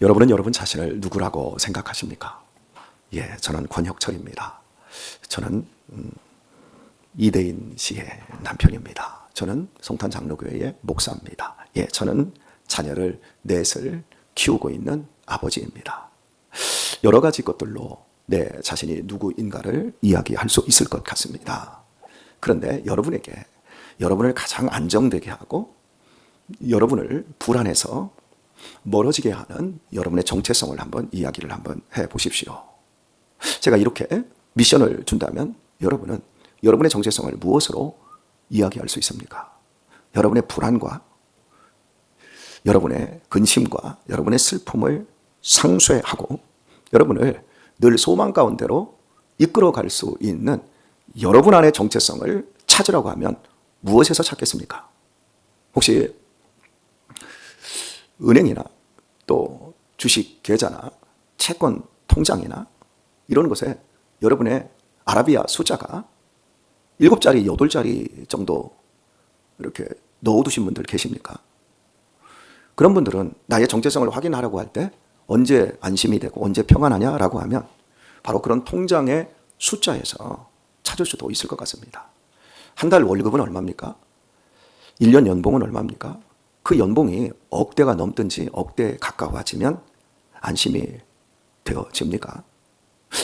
여러분은 여러분 자신을 누구라고 생각하십니까? 예, 저는 권혁철입니다. 저는 이대인 씨의 남편입니다. 저는 성탄 장로교회의 목사입니다. 예, 저는 자녀를 넷을 키우고 있는 아버지입니다. 여러 가지 것들로 내 자신이 누구인가를 이야기할 수 있을 것 같습니다. 그런데 여러분에게 여러분을 가장 안정되게 하고 여러분을 불안해서 멀어지게 하는 여러분의 정체성을 한번 이야기를 한번 해보십시오. 제가 이렇게 미션을 준다면 여러분은 여러분의 정체성을 무엇으로 이야기할 수 있습니까? 여러분의 불안과 여러분의 근심과 여러분의 슬픔을 상쇄하고 여러분을 늘 소망 가운데로 이끌어갈 수 있는 여러분 안의 정체성을 찾으라고 하면 무엇에서 찾겠습니까? 혹시 은행이나 또 주식 계좌나 채권 통장이나 이런 곳에 여러분의 아라비아 숫자가 7자리, 8자리 정도 이렇게 넣어두신 분들 계십니까? 그런 분들은 나의 정체성을 확인하라고 할 때 언제 안심이 되고 언제 평안하냐라고 하면 바로 그런 통장의 숫자에서 찾을 수도 있을 것 같습니다. 한 달 월급은 얼마입니까? 1년 연봉은 얼마입니까? 그 연봉이 억대가 넘든지 억대에 가까워지면 안심이 되어집니까?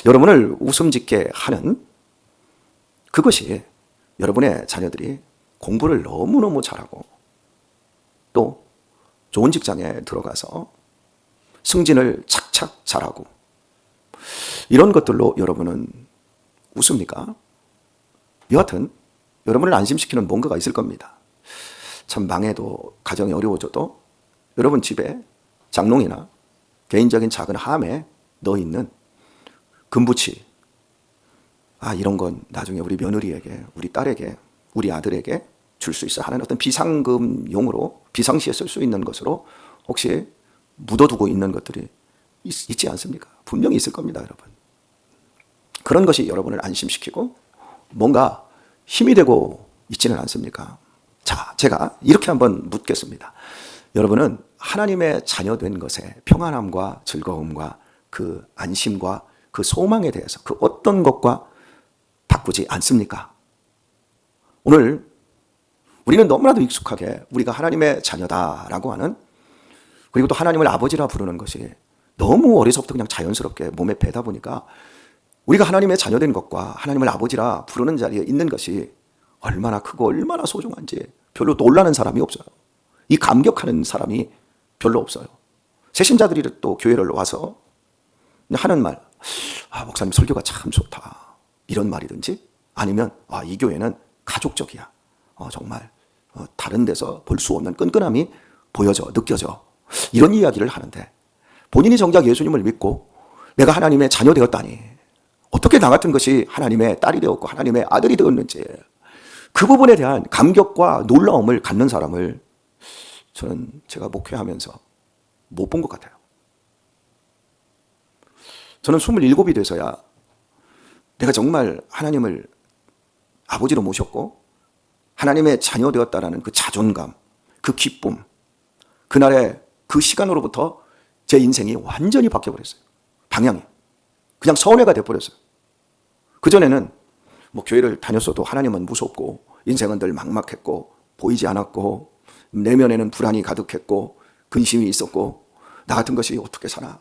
여러분을 웃음 짓게 하는 그것이 여러분의 자녀들이 공부를 너무너무 잘하고 또 좋은 직장에 들어가서 승진을 착착 잘하고 이런 것들로 여러분은 웃습니까? 여하튼 여러분을 안심시키는 뭔가가 있을 겁니다. 참 망해도 가정이 어려워져도 여러분 집에 장롱이나 개인적인 작은 함에 넣어있는 금부치, 이런 건 나중에 우리 며느리에게, 우리 딸에게, 우리 아들에게 줄 수 있어 하는 어떤 비상금용으로 비상시에 쓸 수 있는 것으로 혹시 묻어두고 있는 것들이 있지 않습니까? 분명히 있을 겁니다, 여러분. 그런 것이 여러분을 안심시키고 뭔가 힘이 되고 있지는 않습니까? 자, 제가 이렇게 한번 묻겠습니다. 여러분은 하나님의 자녀된 것에 평안함과 즐거움과 그 안심과 그 소망에 대해서 그 어떤 것과 바꾸지 않습니까? 오늘 우리는 너무나도 익숙하게 우리가 하나님의 자녀다라고 하는 그리고 또 하나님을 아버지라 부르는 것이 너무 어려서부터 그냥 자연스럽게 몸에 배다 보니까 우리가 하나님의 자녀된 것과 하나님을 아버지라 부르는 자리에 있는 것이 얼마나 크고 얼마나 소중한지 별로 놀라는 사람이 없어요. 이 감격하는 사람이 별로 없어요. 새신자들이 또 교회를 와서 하는 말, 목사님 설교가 참 좋다 이런 말이든지 아니면 이 교회는 가족적이야. 정말 다른 데서 볼 수 없는 끈끈함이 보여져, 느껴져. 이런 이야기를 하는데 본인이 정작 예수님을 믿고 내가 하나님의 자녀 되었다니 어떻게 나 같은 것이 하나님의 딸이 되었고 하나님의 아들이 되었는지 그 부분에 대한 감격과 놀라움을 갖는 사람을 저는 제가 목회하면서 못 본 것 같아요. 저는 27이 돼서야 내가 정말 하나님을 아버지로 모셨고 하나님의 자녀 되었다라는 그 자존감, 그 기쁨, 그날의 그 시간으로부터 제 인생이 완전히 바뀌어버렸어요. 방향이. 그냥 선회가 돼버렸어요. 그전에는 교회를 다녔어도 하나님은 무섭고 인생은 늘 막막했고 보이지 않았고 내면에는 불안이 가득했고 근심이 있었고 나 같은 것이 어떻게 사나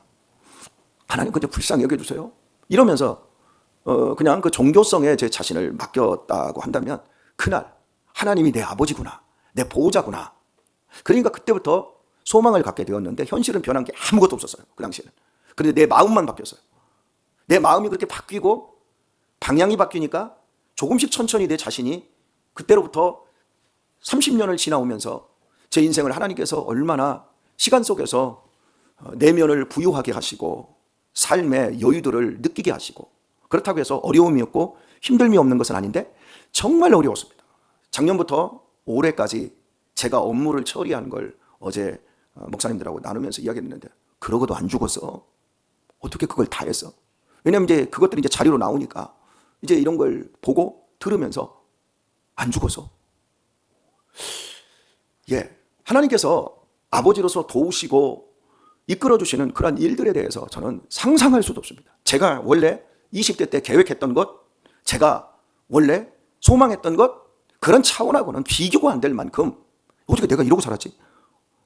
하나님 그저 불쌍히 여겨주세요 이러면서 그냥 그 종교성에 제 자신을 맡겼다고 한다면 그날 하나님이 내 아버지구나 내 보호자구나 그러니까 그때부터 소망을 갖게 되었는데 현실은 변한 게 아무것도 없었어요. 그 당시에는. 그런데 내 마음만 바뀌었어요. 내 마음이 그렇게 바뀌고 방향이 바뀌니까 조금씩 천천히 내 자신이 그때로부터 30년을 지나오면서 제 인생을 하나님께서 얼마나 시간 속에서 내면을 부유하게 하시고 삶의 여유들을 느끼게 하시고 그렇다고 해서 어려움이 없고 힘듦이 없는 것은 아닌데 정말 어려웠습니다. 작년부터 올해까지 제가 업무를 처리하는 걸 어제 목사님들하고 나누면서 이야기했는데 그러고도 안 죽었어. 어떻게 그걸 다 했어? 왜냐면 이제 그것들이 이제 자료로 나오니까 이제 이런 걸 보고 들으면서 안 죽었어. 예. 하나님께서 아버지로서 도우시고 이끌어주시는 그런 일들에 대해서 저는 상상할 수도 없습니다. 제가 원래 20대 때 계획했던 것, 제가 원래 소망했던 것, 그런 차원하고는 비교가 안 될 만큼 어떻게 내가 이러고 살았지?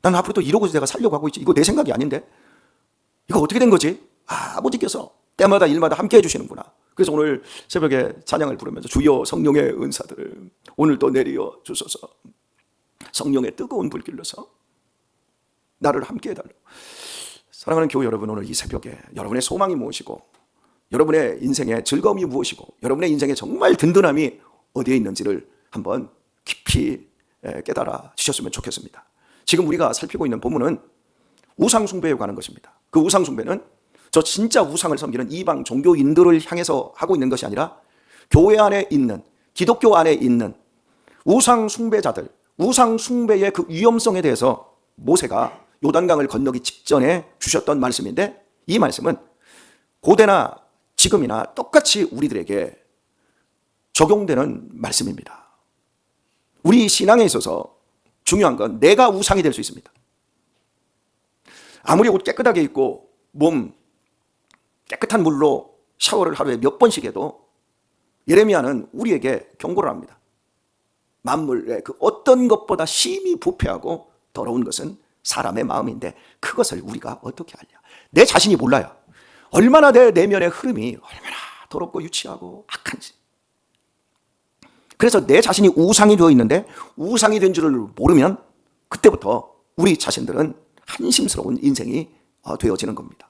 난 앞으로도 이러고 내가 살려고 하고 있지. 이거 내 생각이 아닌데? 이거 어떻게 된 거지? 아버지께서 때마다 일마다 함께 해주시는구나. 그래서 오늘 새벽에 찬양을 부르면서 주여 성령의 은사들 오늘도 내리어 주소서, 성령의 뜨거운 불길로서 나를 함께 해달라고. 사랑하는 교회 여러분, 오늘 이 새벽에 여러분의 소망이 무엇이고, 여러분의 인생의 즐거움이 무엇이고, 여러분의 인생의 정말 든든함이 어디에 있는지를 한번 깊이 깨달아 주셨으면 좋겠습니다. 지금 우리가 살피고 있는 본문은 우상 숭배에 관한 것입니다. 그 우상 숭배는 저 진짜 우상을 섬기는 이방 종교인들을 향해서 하고 있는 것이 아니라 교회 안에 있는, 기독교 안에 있는 우상 숭배자들, 우상 숭배의 그 위험성에 대해서 모세가 요단강을 건너기 직전에 주셨던 말씀인데, 이 말씀은 고대나 지금이나 똑같이 우리들에게 적용되는 말씀입니다. 우리 신앙에 있어서 중요한 건 내가 우상이 될 수 있습니다. 아무리 옷 깨끗하게 입고 몸 깨끗한 물로 샤워를 하루에 몇 번씩 해도 예레미야는 우리에게 경고를 합니다. 만물의 그 어떤 것보다 심히 부패하고 더러운 것은 사람의 마음인데 그것을 우리가 어떻게 알냐. 내 자신이 몰라요. 얼마나 내 내면의 흐름이 얼마나 더럽고 유치하고 악한지. 그래서 내 자신이 우상이 되어 있는데 우상이 된 줄을 모르면 그때부터 우리 자신들은 한심스러운 인생이 되어지는 겁니다.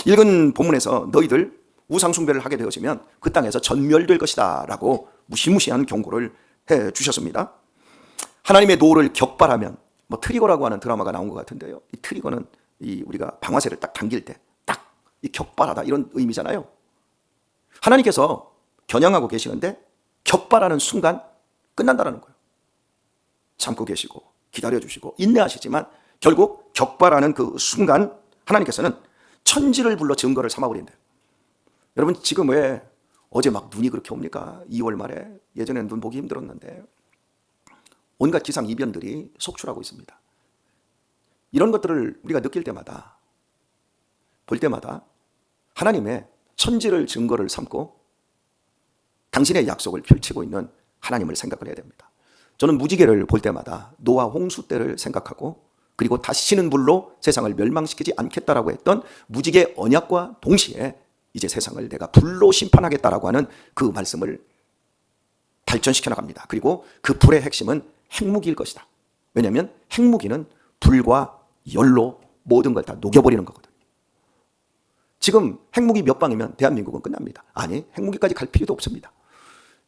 읽은 본문에서 너희들 우상 숭배를 하게 되어지면 그 땅에서 전멸될 것이다 라고 무시무시한 경고를 해 주셨습니다. 하나님의 노를 격발하면, 트리거라고 하는 드라마가 나온 것 같은데요, 이 트리거는 우리가 방아쇠를 딱 당길 때 딱 이 격발하다 이런 의미잖아요. 하나님께서 겨냥하고 계시는데 격발하는 순간 끝난다는 거예요. 참고 계시고 기다려주시고 인내하시지만 결국 격발하는 그 순간 하나님께서는 천지를 불러 증거를 삼아버린대요. 여러분 지금 왜 어제 막 눈이 그렇게 옵니까? 2월 말에. 예전에는 눈 보기 힘들었는데 온갖 기상이변들이 속출하고 있습니다. 이런 것들을 우리가 느낄 때마다, 볼 때마다 하나님의 천지를 증거를 삼고 당신의 약속을 펼치고 있는 하나님을 생각을 해야 됩니다. 저는 무지개를 볼 때마다 노아 홍수 때를 생각하고, 그리고 다시는 불로 세상을 멸망시키지 않겠다라고 했던 무지개 언약과 동시에 이제 세상을 내가 불로 심판하겠다라고 하는 그 말씀을 발전시켜 나갑니다. 그리고 그 불의 핵심은 핵무기일 것이다. 왜냐하면 핵무기는 불과 열로 모든 걸 다 녹여버리는 거거든요. 지금 핵무기 몇 방이면 대한민국은 끝납니다. 아니, 핵무기까지 갈 필요도 없습니다.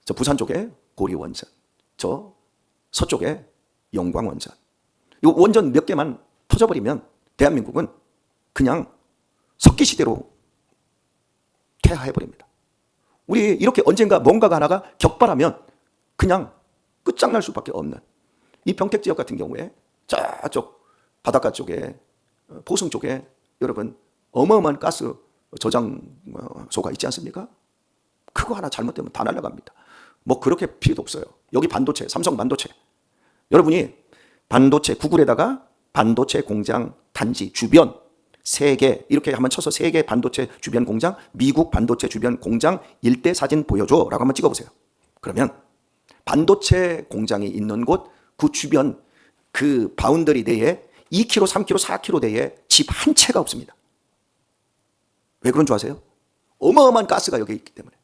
저 부산 쪽에 고리원전, 저 서쪽에 영광원전, 이 원전 몇 개만 터져버리면 대한민국은 그냥 석기시대로 퇴화해버립니다. 우리 이렇게 언젠가 뭔가가 하나가 격발하면 그냥 끝장날 수밖에 없는 이 평택 지역 같은 경우에 저쪽 바닷가 쪽에 포승 쪽에 여러분 어마어마한 가스 저장소가 있지 않습니까? 그거 하나 잘못되면 다 날아갑니다. 그렇게 필요도 없어요. 여기 반도체, 삼성 반도체. 여러분이 반도체 구글에다가 반도체 공장 단지 주변 3개 이렇게 한번 쳐서 3개 반도체 주변 공장, 미국 반도체 주변 공장 일대 사진 보여줘 라고 한번 찍어보세요. 그러면 반도체 공장이 있는 곳 그 주변 그 바운더리 내에 2km, 3km, 4km 내에 집 한 채가 없습니다. 왜 그런 줄 아세요? 어마어마한 가스가 여기 있기 때문에.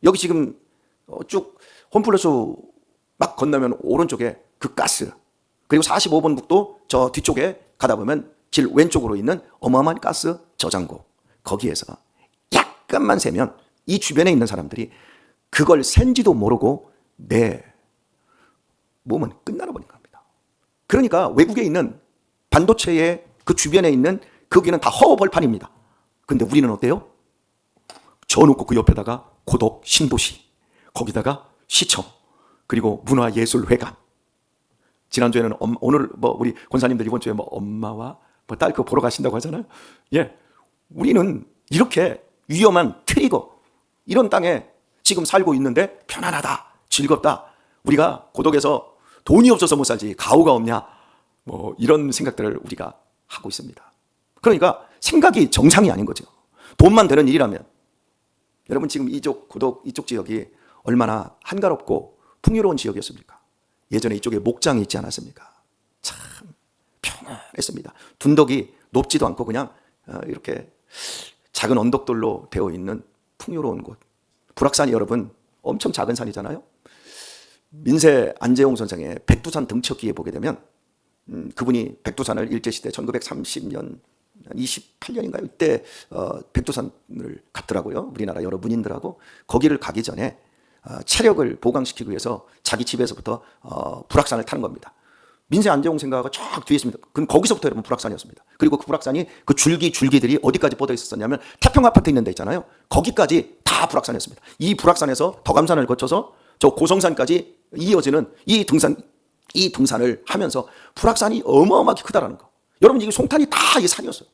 여기 지금 쭉 홈플러스 막 건너면 오른쪽에 그 가스, 그리고 45번 국도 저 뒤쪽에 가다 보면 길 왼쪽으로 있는 어마어마한 가스 저장고, 거기에서 약간만 세면 이 주변에 있는 사람들이 그걸 센지도 모르고 내 몸은 끝나버린 겁니다. 그러니까 외국에 있는 반도체의 그 주변에 있는 거기는 다 허허벌판입니다. 근데 우리는 어때요? 저놓고 그 옆에다가 고독 신도시, 거기다가 시청, 그리고 문화예술회관. 지난주에는 오늘 우리 권사님들 이번 주에 엄마와 딸 그거 보러 가신다고 하잖아요. 예, 우리는 이렇게 위험한 트리거 이런 땅에 지금 살고 있는데 편안하다, 즐겁다. 우리가 고독해서 돈이 없어서 못 살지 가오가 없냐, 이런 생각들을 우리가 하고 있습니다. 그러니까 생각이 정상이 아닌 거죠. 돈만 되는 일이라면. 여러분 지금 이쪽 고덕 이쪽 지역이 얼마나 한가롭고 풍요로운 지역이었습니까? 예전에 이쪽에 목장이 있지 않았습니까? 참 평안했습니다. 둔덕이 높지도 않고 그냥 이렇게 작은 언덕들로 되어 있는 풍요로운 곳. 불악산이 여러분 엄청 작은 산이잖아요. 민세 안재홍 선생의 백두산 등쳐기에 보게 되면 그분이 백두산을 일제시대 1930년 28년인가요? 이때 백두산을 갔더라고요. 우리나라 여러 문인들하고. 거기를 가기 전에 체력을 보강시키기 위해서 자기 집에서부터 불악산을 타는 겁니다. 민세 안재홍 생가가 쫙 뒤에 있습니다. 그럼 거기서부터 여러분 불악산이었습니다. 그리고 그 불악산이 그 줄기들이 어디까지 뻗어 있었냐면 태평 아파트 있는 데 있잖아요. 거기까지 다 불악산이었습니다. 이 불악산에서 덕암산을 거쳐서 저 고성산까지 이어지는 이 등산을 하면서 불악산이 어마어마하게 크다라는 거. 여러분 이게 송탄이 다 이 산이었어요.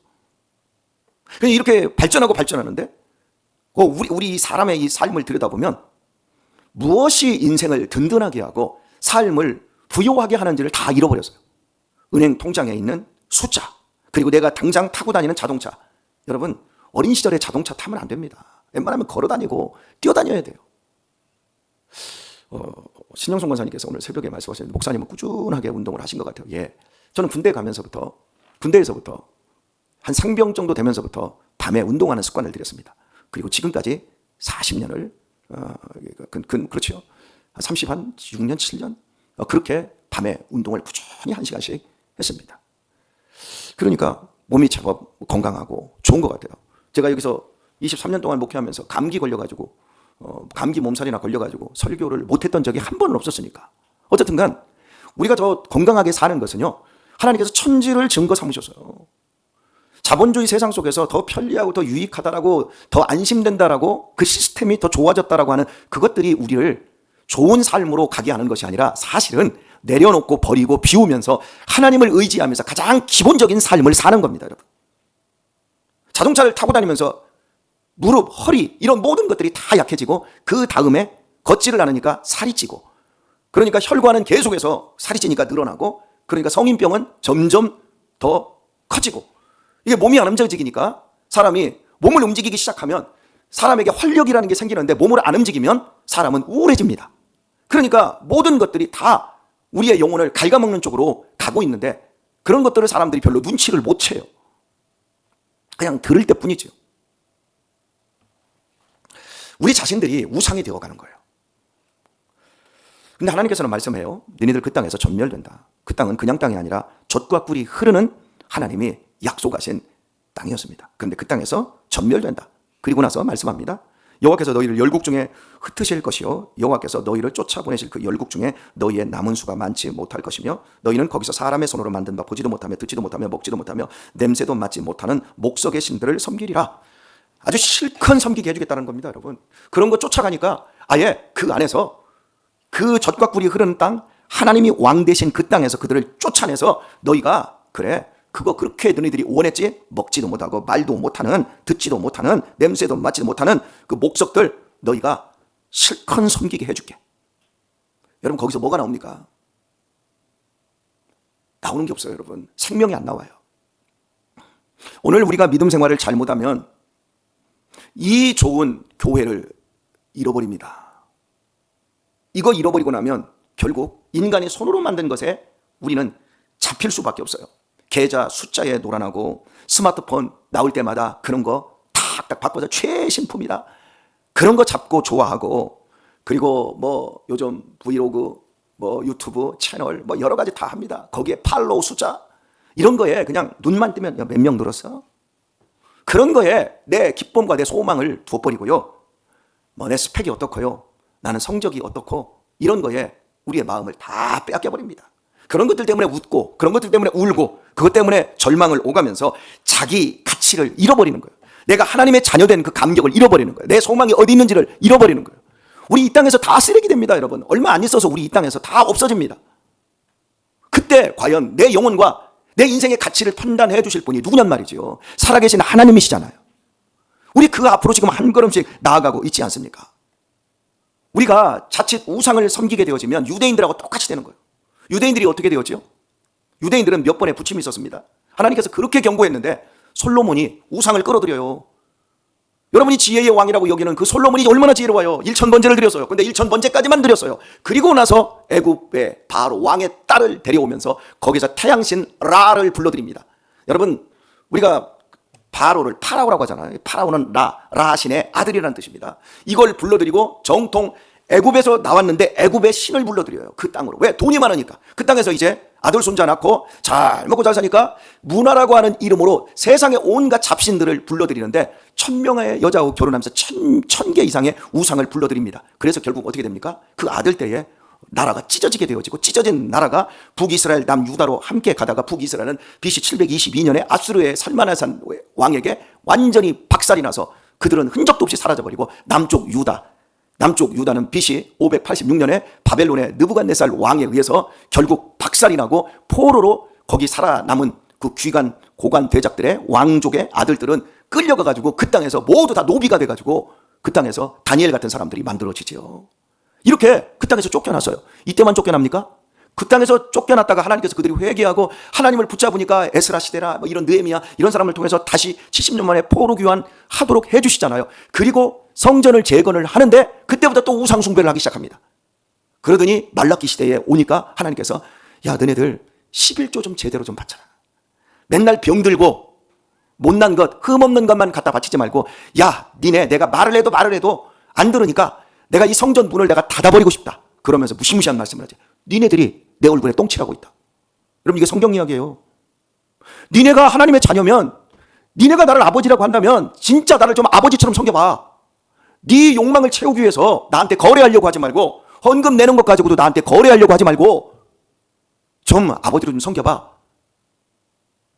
그냥 이렇게 발전하는데 우리 사람의 이 삶을 들여다보면 무엇이 인생을 든든하게 하고 삶을 부요하게 하는지를 다 잃어버렸어요. 은행 통장에 있는 숫자, 그리고 내가 당장 타고 다니는 자동차. 여러분 어린 시절에 자동차 타면 안 됩니다. 웬만하면 걸어 다니고 뛰어다녀야 돼요. 신영송 권사님께서 오늘 새벽에 말씀하셨는데 목사님은 꾸준하게 운동을 하신 것 같아요. 예, 저는 군대에서부터 한 상병 정도 되면서부터 밤에 운동하는 습관을 들였습니다. 그리고 지금까지 40년을 그렇죠. 36년 7년 그렇게 밤에 운동을 꾸준히 1시간씩 했습니다. 그러니까 몸이 제법 건강하고 좋은 것 같아요. 제가 여기서 23년 동안 목회하면서 감기 걸려가지고 감기 몸살이나 걸려가지고 설교를 못했던 적이 한 번은 없었으니까. 어쨌든 간 우리가 더 건강하게 사는 것은요, 하나님께서 천지를 증거 삼으셨어요. 자본주의 세상 속에서 더 편리하고 더 유익하다라고, 더 안심된다라고, 그 시스템이 더 좋아졌다라고 하는 그것들이 우리를 좋은 삶으로 가게 하는 것이 아니라 사실은 내려놓고 버리고 비우면서 하나님을 의지하면서 가장 기본적인 삶을 사는 겁니다, 여러분. 자동차를 타고 다니면서 무릎, 허리 이런 모든 것들이 다 약해지고 그 다음에 걷지를 않으니까 살이 찌고, 그러니까 혈관은 계속해서 살이 찌니까 늘어나고, 그러니까 성인병은 점점 더 커지고, 이게 몸이 안 움직이니까 사람이 몸을 움직이기 시작하면 사람에게 활력이라는 게 생기는데 몸을 안 움직이면 사람은 우울해집니다. 그러니까 모든 것들이 다 우리의 영혼을 갉아먹는 쪽으로 가고 있는데 그런 것들을 사람들이 별로 눈치를 못 채요. 그냥 들을 때뿐이죠. 우리 자신들이 우상이 되어가는 거예요. 근데 하나님께서는 말씀해요. 너희들 그 땅에서 전멸된다. 그 땅은 그냥 땅이 아니라 젖과 꿀이 흐르는 하나님이 약속하신 땅이었습니다. 그런데 그 땅에서 전멸된다. 그리고 나서 말씀합니다. 여호와께서 너희를 열국 중에 흩으실 것이요, 여호와께서 너희를 쫓아보내실 그 열국 중에 너희의 남은 수가 많지 못할 것이며, 너희는 거기서 사람의 손으로 만든 바 보지도 못하며 듣지도 못하며 먹지도 못하며 냄새도 맡지 못하는 목석의 신들을 섬기리라. 아주 실컷 섬기게 해주겠다는 겁니다, 여러분. 그런 거 쫓아가니까 아예 그 안에서 그 젖과 꿀이 흐르는 땅, 하나님이 왕 되신 그 땅에서 그들을 쫓아내서 너희가 그래 그거 그렇게 너희들이 원했지? 먹지도 못하고 말도 못하는, 듣지도 못하는, 냄새도 맡지도 못하는 그 목석들 너희가 실컷 섬기게 해줄게. 여러분 거기서 뭐가 나옵니까? 나오는 게 없어요, 여러분. 생명이 안 나와요. 오늘 우리가 믿음 생활을 잘못하면 이 좋은 교회를 잃어버립니다. 이거 잃어버리고 나면 결국 인간이 손으로 만든 것에 우리는 잡힐 수밖에 없어요. 계좌 숫자에 놀아나고 스마트폰 나올 때마다 그런 거 탁탁 바꿔서 최신품이다. 그런 거 잡고 좋아하고, 그리고 뭐 요즘 브이로그, 뭐 유튜브 채널 뭐 여러 가지 다 합니다. 거기에 팔로우 숫자 이런 거에 그냥 눈만 뜨면 몇 명 늘었어? 그런 거에 내 기쁨과 내 소망을 두어버리고요. 뭐 내 스펙이 어떻고요, 나는 성적이 어떻고, 이런 거에 우리의 마음을 다 빼앗겨버립니다. 그런 것들 때문에 웃고, 그런 것들 때문에 울고, 그것 때문에 절망을 오가면서 자기 가치를 잃어버리는 거예요. 내가 하나님의 자녀된 그 감격을 잃어버리는 거예요. 내 소망이 어디 있는지를 잃어버리는 거예요. 우리 이 땅에서 다 쓰레기 됩니다, 여러분. 얼마 안 있어서 우리 이 땅에서 다 없어집니다. 그때 과연 내 영혼과 내 인생의 가치를 판단해 주실 분이 누구냔 말이죠. 살아계신 하나님이시잖아요. 우리 그 앞으로 지금 한 걸음씩 나아가고 있지 않습니까? 우리가 자칫 우상을 섬기게 되어지면 유대인들하고 똑같이 되는 거예요. 유대인들이 어떻게 되었죠? 유대인들은 몇 번의 부침이 있었습니다. 하나님께서 그렇게 경고했는데 솔로몬이 우상을 끌어들여요. 여러분이 지혜의 왕이라고 여기는 그 솔로몬이 얼마나 지혜로워요. 1000번제를 드렸어요. 근데 1000번제까지만 드렸어요. 그리고 나서 애굽의 바로 왕의 딸을 데려오면서 거기서 태양신 라를 불러드립니다. 여러분, 우리가 바로를 파라오라고 하잖아요. 파라오는 라신의 아들이라는 뜻입니다. 이걸 불러드리고 정통 애굽에서 나왔는데 애굽의 신을 불러드려요. 그 땅으로. 왜? 돈이 많으니까. 그 땅에서 이제 아들 손자 낳고 잘 먹고 잘 사니까 문화라고 하는 이름으로 세상의 온갖 잡신들을 불러드리는데 1000명의 여자하고 결혼하면서 1000개 이상의 우상을 불러드립니다. 그래서 결국 어떻게 됩니까? 그 아들 때에 나라가 찢어지게 되어지고, 찢어진 나라가 북이스라엘 남유다로 함께 가다가 북이스라엘은 BC 722년에 아수르의 살마나산 왕에게 완전히 박살이 나서 그들은 흔적도 없이 사라져버리고 남쪽 유다는 BC 586년에 바벨론의 느부갓네살 왕에 의해서 결국 박살이 나고 포로로 거기 살아남은 그 귀관 고관 대작들의 왕족의 아들들은 끌려가가지고 그 땅에서 모두 다 노비가 돼가지고 그 땅에서 다니엘 같은 사람들이 만들어지죠. 이렇게 그 땅에서 쫓겨났어요. 이때만 쫓겨납니까? 그 땅에서 쫓겨났다가 하나님께서 그들이 회개하고 하나님을 붙잡으니까 에스라 시대라 뭐 이런 느헤미야 이런 사람을 통해서 다시 70년 만에 포로 귀환하도록 해주시잖아요. 그리고 성전을 재건을 하는데 그때부터 또 우상 숭배를 하기 시작합니다. 그러더니 말라기 시대에 오니까 하나님께서 야, 너네들 11조 좀 제대로 좀 바쳐라. 맨날 병들고 못난 것, 흠없는 것만 갖다 바치지 말고, 야, 니네 내가 말을 해도 안 들으니까 내가 이 성전 문을 내가 닫아버리고 싶다. 그러면서 무시무시한 말씀을 하지. 니네들이 내 얼굴에 똥칠하고 있다. 여러분, 이게 성경 이야기예요. 니네가 하나님의 자녀면, 니네가 나를 아버지라고 한다면 진짜 나를 좀 아버지처럼 섬겨봐. 네 욕망을 채우기 위해서 나한테 거래하려고 하지 말고, 헌금 내는 것 가지고도 나한테 거래하려고 하지 말고 좀 아버지로 좀 섬겨봐.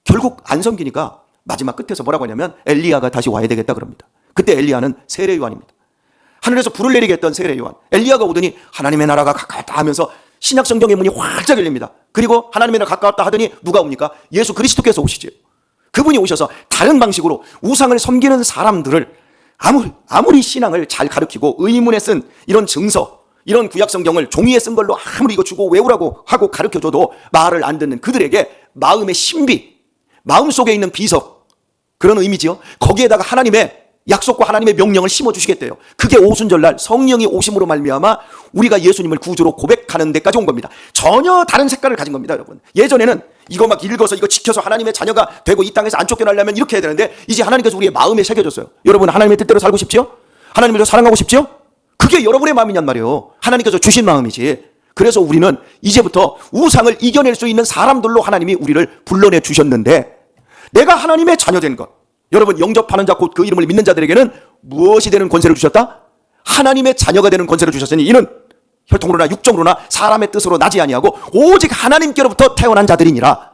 결국 안 섬기니까 마지막 끝에서 뭐라고 하냐면 엘리야가 다시 와야 되겠다 그럽니다. 그때 엘리야는 세례 요한입니다. 하늘에서 불을 내리게 했던 세례 요한. 엘리야가 오더니 하나님의 나라가 가까웠다 하면서 신약 성경의 문이 활짝 열립니다. 그리고 하나님의 나라가 가까웠다 하더니 누가 옵니까? 예수 그리스도께서 오시죠. 그분이 오셔서 다른 방식으로 우상을 섬기는 사람들을 아무리 신앙을 잘 가르치고 의문에 쓴 이런 증서, 이런 구약 성경을 종이에 쓴 걸로 아무리 이거 주고 외우라고 하고 가르쳐줘도 말을 안 듣는 그들에게 마음의 신비, 마음속에 있는 비석, 그런 의미지요. 거기에다가 하나님의 약속과 하나님의 명령을 심어주시겠대요. 그게 오순절날 성령이 오심으로 말미암아 우리가 예수님을 구주로 고백하는 데까지 온 겁니다. 전혀 다른 색깔을 가진 겁니다, 여러분. 예전에는 이거 막 읽어서 이거 지켜서 하나님의 자녀가 되고 이 땅에서 안 쫓겨나려면 이렇게 해야 되는데, 이제 하나님께서 우리의 마음에 새겨줬어요. 여러분, 하나님의 뜻대로 살고 싶지요? 하나님을 더 사랑하고 싶지요? 그게 여러분의 마음이냔 말이에요. 하나님께서 주신 마음이지. 그래서 우리는 이제부터 우상을 이겨낼 수 있는 사람들로 하나님이 우리를 불러내 주셨는데, 내가 하나님의 자녀된 것, 여러분, 영접하는 자 곧 그 이름을 믿는 자들에게는 무엇이 되는 권세를 주셨다? 하나님의 자녀가 되는 권세를 주셨으니 이는 혈통으로나 육정으로나 사람의 뜻으로 나지 아니하고 오직 하나님께로부터 태어난 자들이니라.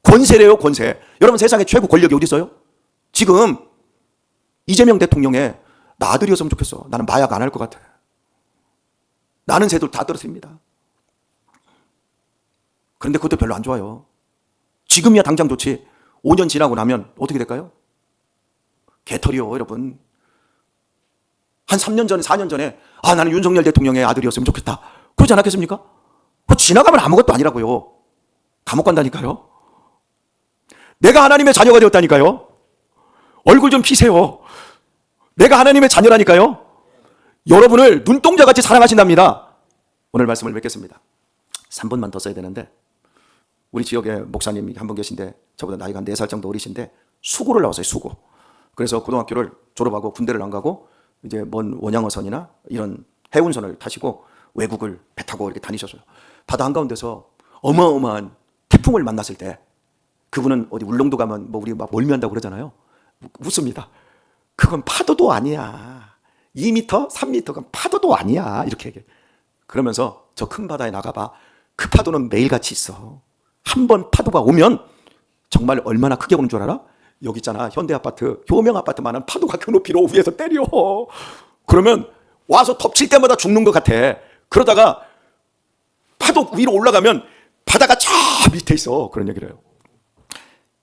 권세래요, 권세. 여러분, 세상에 최고 권력이 어디 있어요? 지금 이재명 대통령의 나 아들이었으면 좋겠어. 나는 마약 안 할 것 같아. 나는 새들 다 떨어뜨립니다. 그런데 그것도 별로 안 좋아요. 지금이야 당장 좋지. 5년 지나고 나면 어떻게 될까요? 개털이요, 여러분. 한 3년 전에, 4년 전에 나는 윤석열 대통령의 아들이었으면 좋겠다. 그러지 않았겠습니까? 그거 지나가면 아무것도 아니라고요. 감옥 간다니까요. 내가 하나님의 자녀가 되었다니까요. 얼굴 좀 피세요. 내가 하나님의 자녀라니까요. 여러분을 눈동자같이 사랑하신답니다. 오늘 말씀을 맺겠습니다. 3분만 더 써야 되는데, 우리 지역에 목사님이 한 분 계신데 저보다 나이가 한 4살 정도 어리신데 수고를 나왔어요, 수고. 그래서 고등학교를 졸업하고 군대를 안 가고 이제 먼 원양어선이나 이런 해운선을 타시고 외국을 배 타고 이렇게 다니셨어요. 바다 한가운데서 어마어마한 태풍을 만났을 때 그분은 어디 울릉도 가면 뭐 우리 막 멀미한다고 그러잖아요. 웃습니다. 그건 파도도 아니야. 2m, 3m가 파도도 아니야. 이렇게 얘기해. 그러면서 저 큰 바다에 나가봐. 그 파도는 매일같이 있어. 한 번 파도가 오면 정말 얼마나 크게 오는 줄 알아? 여기 있잖아, 현대아파트, 효명아파트만한 파도가 그 높이로 위에서 때려. 그러면 와서 덮칠 때마다 죽는 것 같아. 그러다가 파도 위로 올라가면 바다가 저 밑에 있어. 그런 얘기를 해요.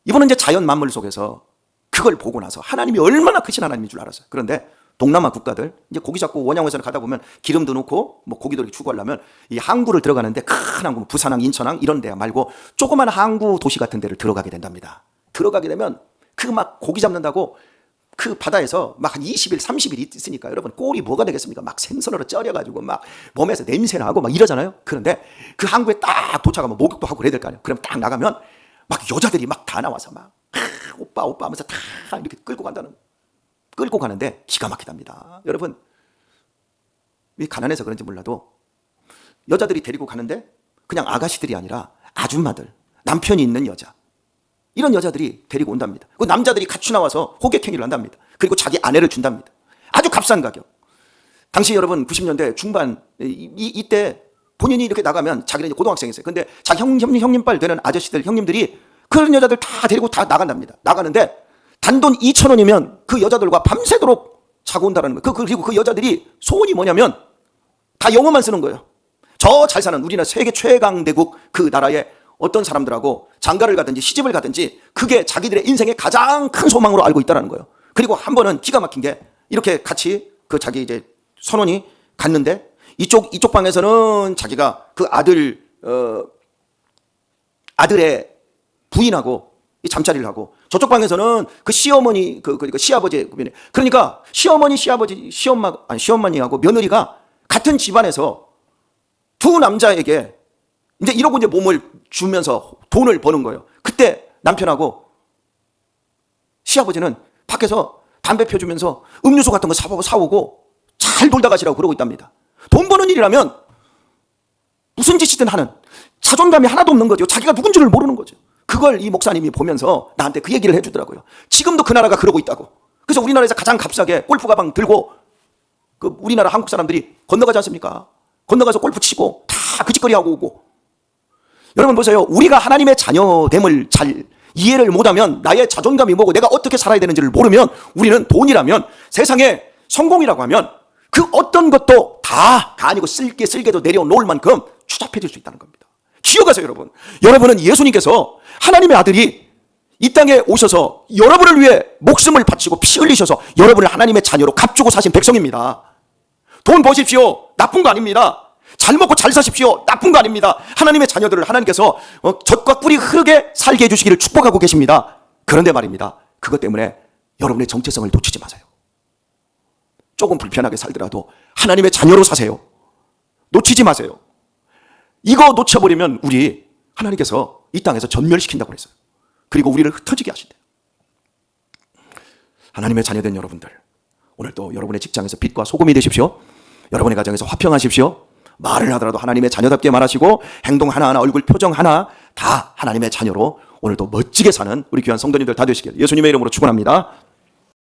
이분은 이제 자연 만물 속에서 그걸 보고 나서 하나님이 얼마나 크신 하나님인 줄 알았어요. 그런데 동남아 국가들, 이제 고기 잡고 원양어선을 가다 보면 기름도 넣고 뭐 고기도 이렇게 추구하려면 이 항구를 들어가는데 큰 항구, 부산항, 인천항 이런 데 말고 조그만 항구 도시 같은 데를 들어가게 된답니다. 들어가게 되면 그 막 고기 잡는다고 그 바다에서 막 한 20일, 30일 있으니까 여러분 꼴이 뭐가 되겠습니까? 막 생선으로 쪄려가지고 막 몸에서 냄새 나고 막 이러잖아요. 그런데 그 항구에 딱 도착하면 목욕도 하고 그래야 될 거 아니에요. 그럼 딱 나가면 막 여자들이 막 다 나와서 막 오빠 오빠 하면서 다 이렇게 끌고 가는데 기가 막히답니다. 여러분 이 가난해서 그런지 몰라도 여자들이 데리고 가는데 그냥 아가씨들이 아니라 아줌마들, 남편이 있는 여자, 이런 여자들이 데리고 온답니다. 그 남자들이 같이 나와서 호객행위를 한답니다. 그리고 자기 아내를 준답니다. 아주 값싼 가격. 당시 여러분 90년대 중반 이때 본인이 이렇게 나가면 자기는 이제 고등학생이었어요. 근데 자기 형님빨 되는 아저씨들, 형님들이 그런 여자들 다 데리고 다 나간답니다. 나가는데 단돈 2,000원이면 그 여자들과 밤새도록 자고 온다는 거예요. 그리고 그 여자들이 소원이 뭐냐면 다 영어만 쓰는 거예요. 저 잘 사는 우리나라 세계 최강대국 그 나라의 어떤 사람들하고 장가를 가든지 시집을 가든지 그게 자기들의 인생의 가장 큰 소망으로 알고 있다는 거예요. 그리고 한 번은 기가 막힌 게 이렇게 같이 그 자기 이제 선원이 갔는데 이쪽 방에서는 자기가 그 아들의 부인하고 잠자리를 하고 저쪽 방에서는 그 시어머니 그 시아버지 그러니까 시어머니하고 며느리가 같은 집안에서 두 남자에게 이제 이러고 이제 몸을 주면서 돈을 버는 거예요. 그때 남편하고 시아버지는 밖에서 담배 펴주면서 음료수 같은 거 사오고 잘 놀다 가시라고 그러고 있답니다. 돈 버는 일이라면 무슨 짓이든 하는 자존감이 하나도 없는 거죠. 자기가 누군지를 모르는 거죠. 그걸 이 목사님이 보면서 나한테 그 얘기를 해주더라고요. 지금도 그 나라가 그러고 있다고. 그래서 우리나라에서 가장 값싸게 골프 가방 들고 그 우리나라 한국 사람들이 건너가지 않습니까? 건너가서 골프 치고 다 그 짓거리 하고 오고. 여러분 보세요. 우리가 하나님의 자녀됨을 잘 이해를 못하면 나의 자존감이 뭐고 내가 어떻게 살아야 되는지를 모르면 우리는 돈이라면 세상에 성공이라고 하면 그 어떤 것도 다 아니고 쓸게도 내려놓을 만큼 추잡해질 수 있다는 겁니다. 기억하세요 여러분. 여러분은 예수님께서 하나님의 아들이 이 땅에 오셔서 여러분을 위해 목숨을 바치고 피 흘리셔서 여러분을 하나님의 자녀로 값주고 사신 백성입니다. 돈 버십시오. 나쁜 거 아닙니다. 잘 먹고 잘 사십시오. 나쁜 거 아닙니다. 하나님의 자녀들을 하나님께서 젖과 꿀이 흐르게 살게 해주시기를 축복하고 계십니다. 그런데 말입니다. 그것 때문에 여러분의 정체성을 놓치지 마세요. 조금 불편하게 살더라도 하나님의 자녀로 사세요. 놓치지 마세요. 이거 놓쳐버리면 우리 하나님께서 이 땅에서 전멸시킨다고 그랬어요. 그리고 우리를 흩어지게 하신대요. 하나님의 자녀된 여러분들, 오늘도 여러분의 직장에서 빛과 소금이 되십시오. 여러분의 가정에서 화평하십시오. 말을 하더라도 하나님의 자녀답게 말하시고 행동 하나하나, 얼굴 표정 하나 다 하나님의 자녀로 오늘도 멋지게 사는 우리 귀한 성도님들 다 되시길 예수님의 이름으로 축원합니다.